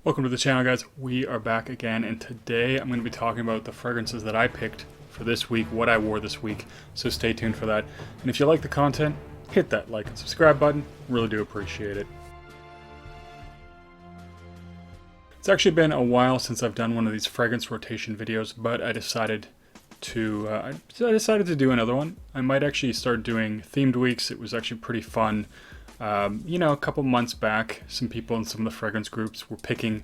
Welcome to the channel, guys. We are back again, and today I'm going to be talking about the fragrances that I picked for this week, what I wore this week, so stay tuned for that. And if you like the content, hit that like and subscribe button. Really do appreciate it. It's actually been a while since I've done one of these fragrance rotation videos, but I decided to do another one. I might actually start doing themed weeks. It was actually pretty fun. A couple months back, some people in some of the fragrance groups were picking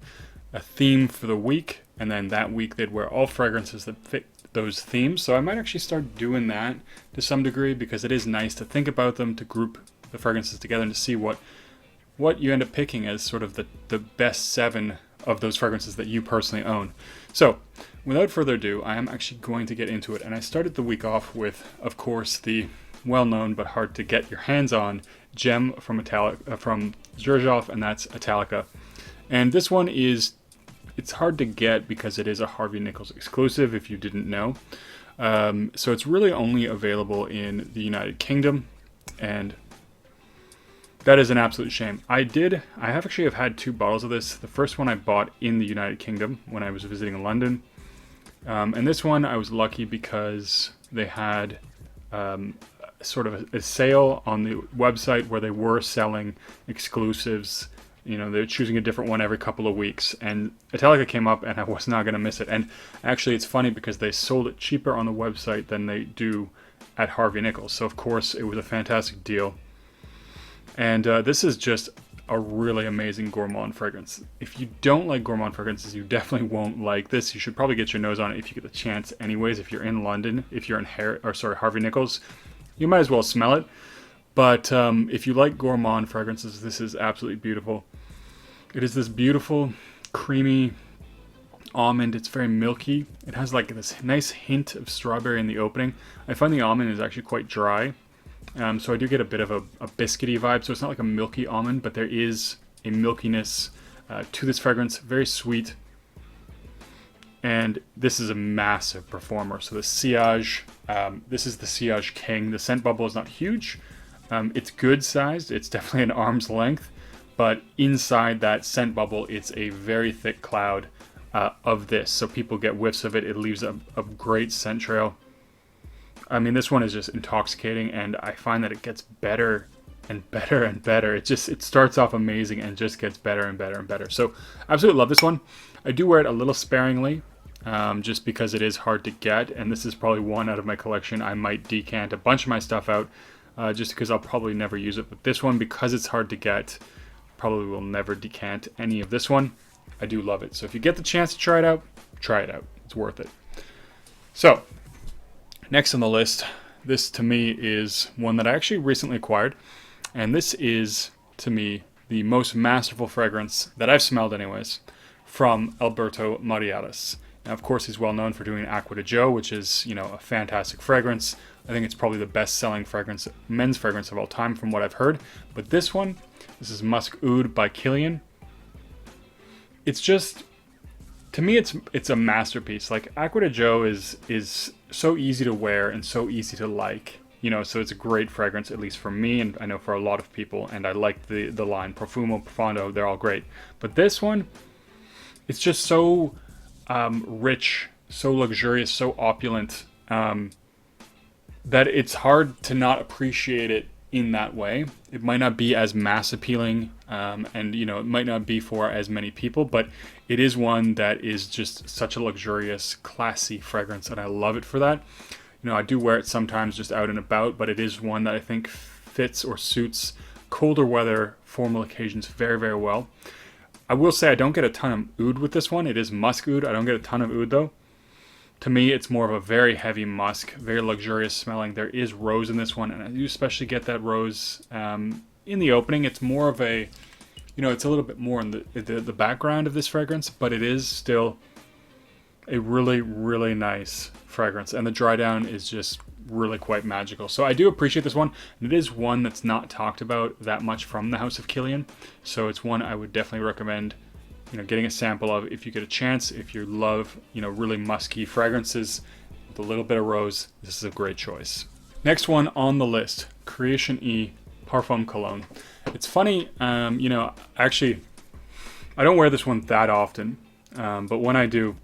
a theme for the week, and then that week they'd wear all fragrances that fit those themes. So I might actually start doing that to some degree, because it is nice to think about them, to group the fragrances together, and to see what you end up picking as sort of the best 7 of those fragrances that you personally own. So without further ado, I am actually going to get into it, and I started the week off with, of course, the well-known but hard to get your hands on gem from Xerjoff, and that's Italica. And this one it's hard to get because it is a Harvey Nichols exclusive, if you didn't know. So it's really only available in the United Kingdom, and that is an absolute shame. I have actually had 2 bottles of this. The first one I bought in the United Kingdom when I was visiting London. And this one I was lucky because they had sort of a sale on the website where they were selling exclusives. You know, they're choosing a different one every couple of weeks, and Italica came up, and I was not going to miss it. And actually, it's funny because they sold it cheaper on the website than they do at Harvey Nichols. So of course, it was a fantastic deal. And this is just a really amazing gourmand fragrance. If you don't like gourmand fragrances, you definitely won't like this. You should probably get your nose on it if you get the chance anyways. If you're in London, if you're in Harvey Nichols, you might as well smell it. But if you like gourmand fragrances, this is absolutely beautiful. It is this beautiful, creamy almond. It's very milky. It has like this nice hint of strawberry in the opening. I find the almond is actually quite dry. So I do get a bit of a biscuity vibe. So it's not like a milky almond, but there is a milkiness to this fragrance. Very sweet. And this is a massive performer. So the sillage, this is the sillage king. The scent bubble is not huge. It's good sized. It's definitely an arm's length. But inside that scent bubble, it's a very thick cloud of this. So people get whiffs of it. It leaves a great scent trail. I mean, this one is just intoxicating, and I find that it gets better and better and better. It starts off amazing and just gets better and better and better. So absolutely love this one. I do wear it a little sparingly, just because it is hard to get, and this is probably one out of my collection. I might decant a bunch of my stuff out, just because I'll probably never use it. But this one, because it's hard to get, probably will never decant any of this one. I do love it. So if you get the chance to try it out, try it out. It's worth it. So next on the list, this to me is one that I actually recently acquired, and this is to me the most masterful fragrance that I've smelled anyways, from Alberto Marialis. Now, of course, he's well known for doing Acqua di Gio, which is, a fantastic fragrance. I think it's probably the best-selling fragrance, men's fragrance of all time, from what I've heard. But this is Musk Oud by Kilian. It's just, to me, it's a masterpiece. Like, Acqua di Gio is so easy to wear and so easy to like. So it's a great fragrance, at least for me, and I know for a lot of people. And I like the line Parfum, Profondo. They're all great. But this one, it's just so rich, so luxurious, so opulent, that it's hard to not appreciate it in that way. It might not be as mass appealing, and it might not be for as many people, but it is one that is just such a luxurious, classy fragrance, and I love it for that. I do wear it sometimes just out and about, but it is one that I think fits or suits colder weather, formal occasions very, very well. I will say I don't get a ton of oud with this one. It is musk oud. I don't get a ton of oud though. To me, it's more of a very heavy musk, very luxurious smelling. There is rose in this one, and I do especially get that rose in the opening. It's more of a, it's a little bit more in the background of this fragrance, but it is still a really, really nice fragrance. And the dry down is just really quite magical. So I do appreciate this one. And it is one that's not talked about that much from the House of Kilian. So it's one I would definitely recommend getting a sample of if you get a chance. If you love, really musky fragrances with a little bit of rose, this is a great choice. Next one on the list, Creation E Parfum Cologne. It's funny, actually, I don't wear this one that often, but when I do,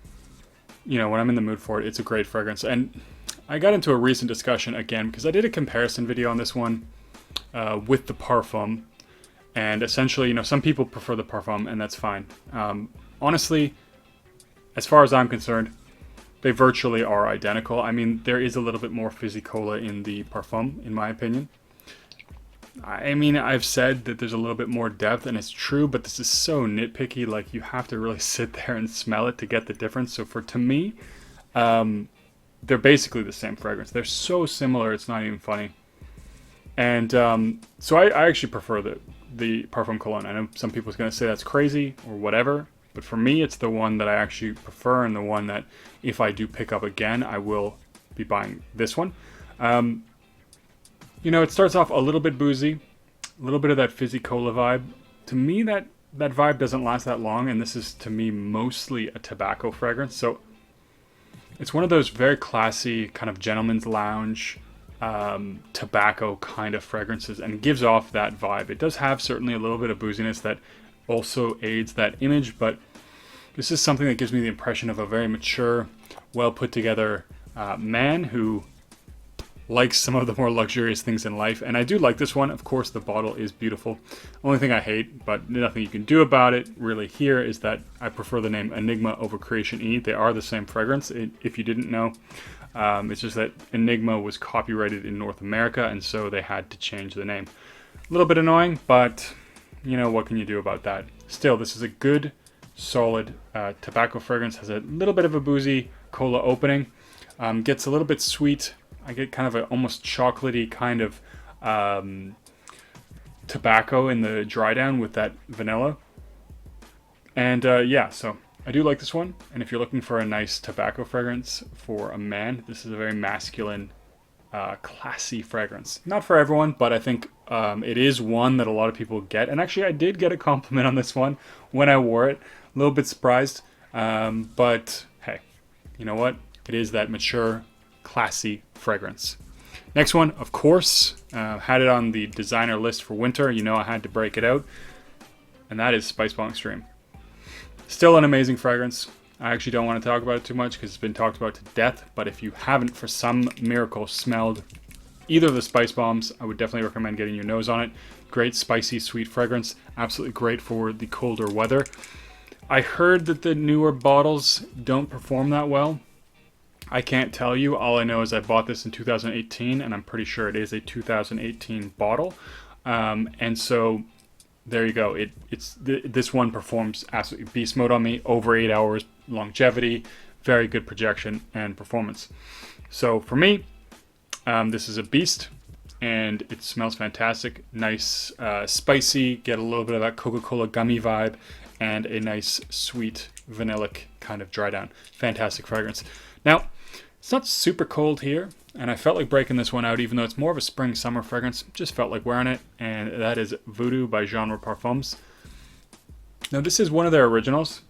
you know, when I'm in the mood for it, it's a great fragrance. And I got into a recent discussion again because I did a comparison video on this one with the Parfum. And essentially, you know, some people prefer the Parfum, and that's fine. Honestly, as far as I'm concerned, they virtually are identical. I mean, there is a little bit more fizzy cola in the Parfum, in my opinion. I mean, I've said that there's a little bit more depth, and it's true, but this is so nitpicky. Like, you have to really sit there and smell it to get the difference. So to me, they're basically the same fragrance. They're so similar, it's not even funny. And so I actually prefer the Parfum Cologne. I know some people's going to say that's crazy or whatever, but for me, it's the one that I actually prefer, and the one that if I do pick up again, I will be buying this one. You know, it starts off a little bit boozy, a little bit of that fizzy cola vibe. To me, that vibe doesn't last that long, and this is, to me, mostly a tobacco fragrance. So it's one of those very classy, kind of gentleman's lounge, tobacco kind of fragrances, and gives off that vibe. It does have certainly a little bit of booziness that also aids that image, but this is something that gives me the impression of a very mature, well put together man who likes some of the more luxurious things in life. And I do like this one. Of course, the bottle is beautiful. Only thing I hate, but nothing you can do about it really here, is that I prefer the name Enigma over Creation E. They are the same fragrance, if you didn't know. It's just that Enigma was copyrighted in North America, and so they had to change the name. A little bit annoying, but you know, what can you do about that? Still, this is a good, solid tobacco fragrance. Has a little bit of a boozy cola opening. Gets a little bit sweet. I get kind of an almost chocolatey kind of tobacco in the dry down with that vanilla. And yeah, so I do like this one. And if you're looking for a nice tobacco fragrance for a man, this is a very masculine, classy fragrance. Not for everyone, but I think it is one that a lot of people get. And actually, I did get a compliment on this one when I wore it. A little bit surprised. But hey, you know what? It is that mature, classy fragrance. Next one, of course, had it on the designer list for winter. You know, I had to break it out. And that is Spieebomb Extreme. Still an amazing fragrance. I actually don't want to talk about it too much because it's been talked about to death. But if you haven't, for some miracle, smelled either of the Spieebombs, I would definitely recommend getting your nose on it. Great, spicy, sweet fragrance. Absolutely great for the colder weather. I heard that the newer bottles don't perform that well. I can't tell you. All I know is I bought this in 2018, and I'm pretty sure it is a 2018 bottle. And so there you go. This one performs absolutely beast mode on me. Over 8 hours longevity, very good projection and performance. So for me, this is a beast, and it smells fantastic. Nice, spicy. Get a little bit of that Coca-Cola gummy vibe, and a nice sweet vanillic kind of dry down. Fantastic fragrance. Now, it's not super cold here, and I felt like breaking this one out, even though it's more of a spring-summer fragrance. Just felt like wearing it, and that is Voodoo by Genre Parfums. Now, this is one of their originals,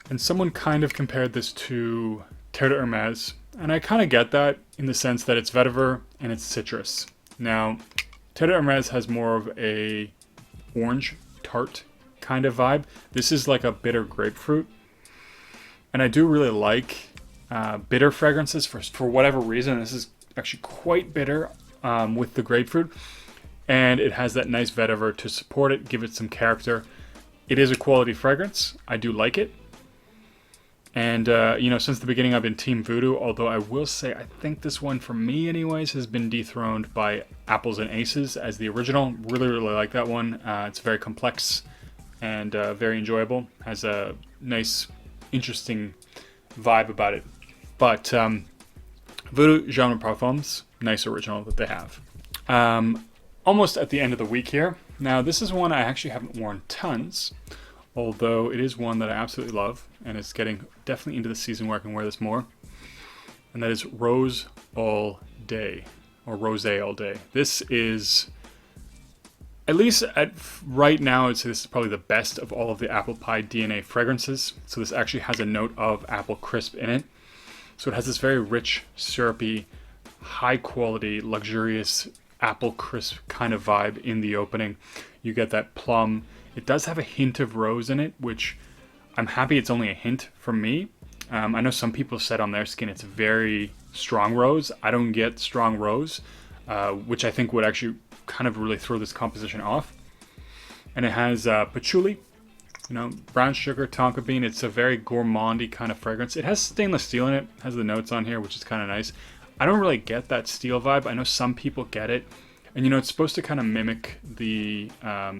and someone kind of compared this to Terre d'Hermès, and I kind of get that in the sense that it's vetiver and it's citrus. Now, Terre d'Hermès has more of a orange tart kind of vibe. This is like a bitter grapefruit, and I do really like bitter fragrances for whatever reason. This is actually quite bitter with the grapefruit, and it has that nice vetiver to support it, give it some character. It is a quality fragrance. I do like it, and you know, since the beginning I've been Team Voodoo, although I will say I think this one, for me anyways, has been dethroned by Apples and Aces as the original. Really like that one. It's very complex and very enjoyable. Has a nice, interesting vibe about it. But Voodoo Genre Parfums, nice original that they have. Almost at the end of the week here. Now, this is one I actually haven't worn tons, although it is one that I absolutely love, and it's getting definitely into the season where I can wear this more. And that is Rose All Day, or Rosé All Day. This is, at least right now, I'd say this is probably the best of all of the apple pie DNA fragrances. So this actually has a note of apple crisp in it. So it has this very rich, syrupy, high quality, luxurious apple crisp kind of vibe in the opening. You get that plum It does have a hint of rose in it, which I'm happy it's only a hint from me. I know some people said on their skin it's very strong rose. I don't get strong rose, which I think would actually kind of really throw this composition off. And it has patchouli, brown sugar, tonka bean. It's a very gourmandy kind of fragrance. It has stainless steel in it. It has the notes on here, which is kind of nice. I don't really get that steel vibe. I know some people get it. And it's supposed to kind of mimic the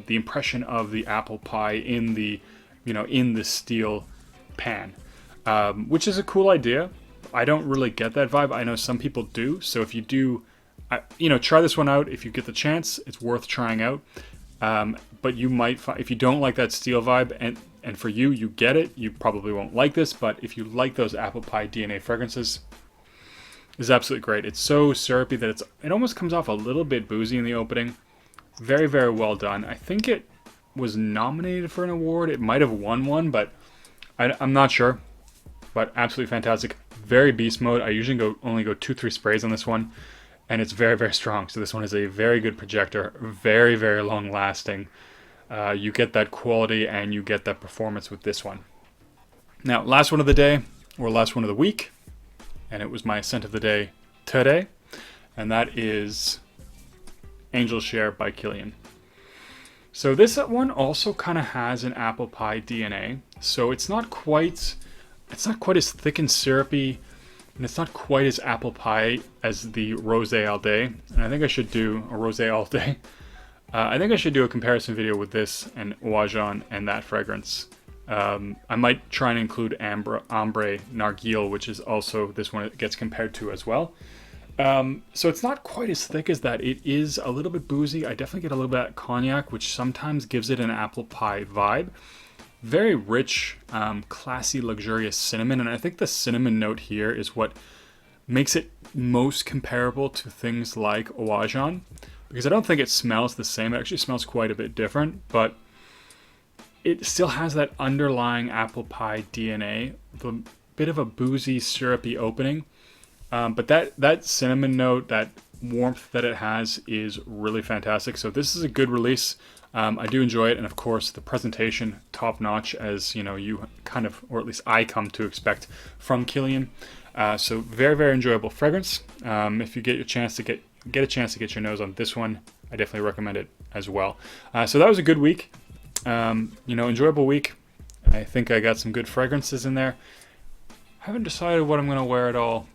impression of the apple pie in the, in the steel pan, which is a cool idea. I don't really get that vibe. I know some people do. So if you do, try this one out. If you get the chance, it's worth trying out. But you might find, if you don't like that steel vibe, and for you get it, you probably won't like this. But if you like those apple pie DNA fragrances, is absolutely great. It's so syrupy that it almost comes off a little bit boozy in the opening. Very, very well done. I think it was nominated for an award. It might have won one, but I'm not sure. But absolutely fantastic. Very beast mode. I usually only go 2-3 sprays on this one, and it's very, very strong. So this one is a very good projector. Very, very long lasting. You get that quality and you get that performance with this one. Now, last one of the day, or last one of the week, and it was my scent of the day today, and that is Angel Share by Kilian. So this one also kind of has an apple pie DNA, so it's not quite as thick and syrupy, and it's not quite as apple pie as the Rosé All Day. And I think I should do a Rosé All Day. I think I should do a comparison video with this and Oajan and that fragrance. I might try and include Ambre Narguile, which is also this one it gets compared to as well. So it's not quite as thick as that. It is a little bit boozy. I definitely get a little bit of cognac, which sometimes gives it an apple pie vibe. Very rich, classy, luxurious cinnamon. And I think the cinnamon note here is what makes it most comparable to things like Oajan. Because I don't think it smells the same. It actually smells quite a bit different. But it still has that underlying apple pie DNA, a bit of a boozy, syrupy opening. But that cinnamon note, that warmth that it has is really fantastic. So this is a good release. I do enjoy it. And of course, the presentation, top notch, as you kind of, or at least I come to expect from Kilian. So very, very enjoyable fragrance. If you get a chance to get your nose on this one, I definitely recommend it as well. So that was a good week. Enjoyable week. I think I got some good fragrances in there. Haven't decided what I'm going to wear at all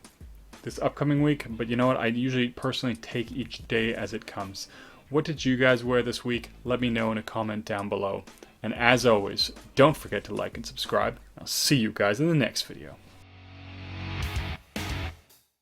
this upcoming week, but you know what? I usually personally take each day as it comes. What did you guys wear this week? Let me know in a comment down below. And as always, don't forget to like and subscribe. I'll see you guys in the next video.